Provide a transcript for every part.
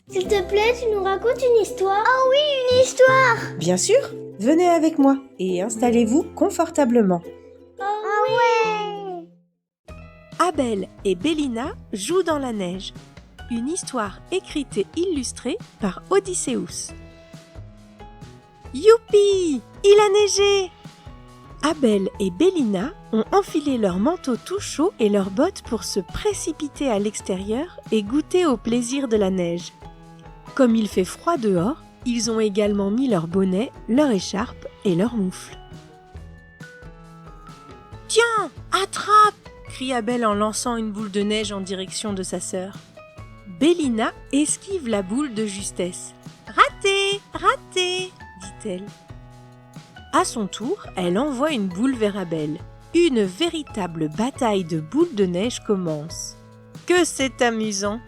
S'il te plaît, tu nous racontes une histoire? Oh oui, une histoire! Bien sûr, venez avec moi et installez-vous confortablement. Ah ouais! Abel et Bélina jouent dans la neige. Une histoire écrite et illustrée par Odysseus. Youpi! Il a neigé! Abel et Bélina ont enfilé leurs manteaux tout chauds et leurs bottes pour se précipiter à l'extérieur et goûter au plaisir de la neige. Comme il fait froid dehors, ils ont également mis leur bonnet, leur écharpe et leurs moufles. « Tiens, attrape !» crie Abel en lançant une boule de neige en direction de sa sœur. Bélina esquive la boule de justesse. « Raté, raté !» dit-elle. À son tour, elle envoie une boule vers Abel. Une véritable bataille de boules de neige commence. Que c'est amusant!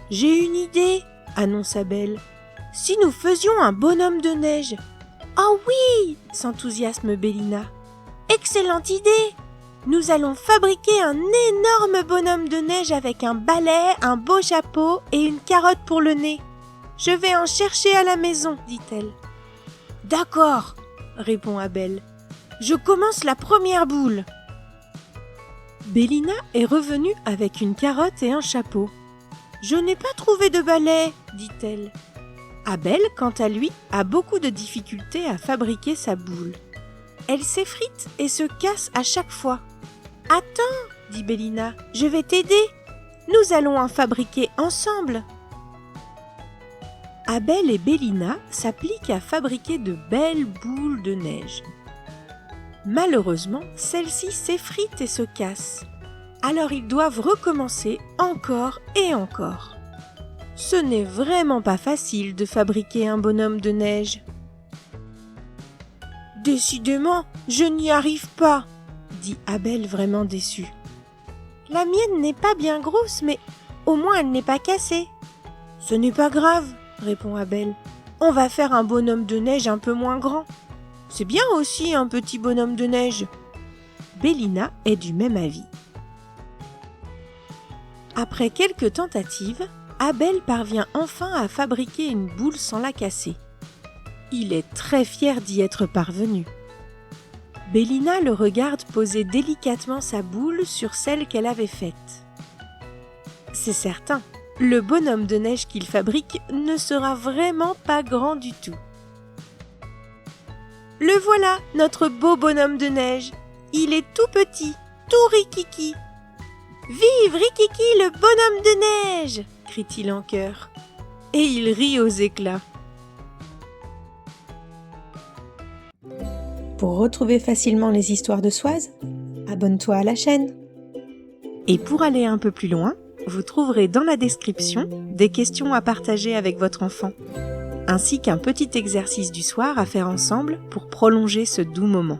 « J'ai une idée !» annonce Abel. « Si nous faisions un bonhomme de neige !»« Oh oui !» s'enthousiasme Bélina. « Excellente idée ! Nous allons fabriquer un énorme bonhomme de neige avec un balai, un beau chapeau et une carotte pour le nez. Je vais en chercher à la maison, dit-elle. « D'accord, » répond Abel. « Je commence la première boule. » Bélina est revenue avec une carotte et un chapeau. « Je n'ai pas trouvé de balai, » dit-elle. Abel, quant à lui, a beaucoup de difficultés à fabriquer sa boule. Elle s'effrite et se casse à chaque fois. « Attends, » dit Bélina, « je vais t'aider. Nous allons en fabriquer ensemble. » Abel et Bélina s'appliquent à fabriquer de belles boules de neige. Malheureusement, celles-ci s'effritent et se cassent. Alors ils doivent recommencer encore et encore. Ce n'est vraiment pas facile de fabriquer un bonhomme de neige. « Décidément, je n'y arrive pas, » dit Abel vraiment déçu. « La mienne n'est pas bien grosse, mais au moins elle n'est pas cassée. »« Ce n'est pas grave, » répond Abel. « On va faire un bonhomme de neige un peu moins grand. C'est bien aussi un petit bonhomme de neige. » Bélina est du même avis. Après quelques tentatives, Abel parvient enfin à fabriquer une boule sans la casser. Il est très fier d'y être parvenu. Bélina le regarde poser délicatement sa boule sur celle qu'elle avait faite. C'est certain, le bonhomme de neige qu'il fabrique ne sera vraiment pas grand du tout. Le voilà, notre beau bonhomme de neige. Il est tout petit, tout rikiki. « Vive Rikiki, le bonhomme de neige !» crie-t-il en chœur. Et il rit aux éclats. Pour retrouver facilement les histoires de Soise, abonne-toi à la chaîne. Et pour aller un peu plus loin, vous trouverez dans la description des questions à partager avec votre enfant, ainsi qu'un petit exercice du soir à faire ensemble pour prolonger ce doux moment.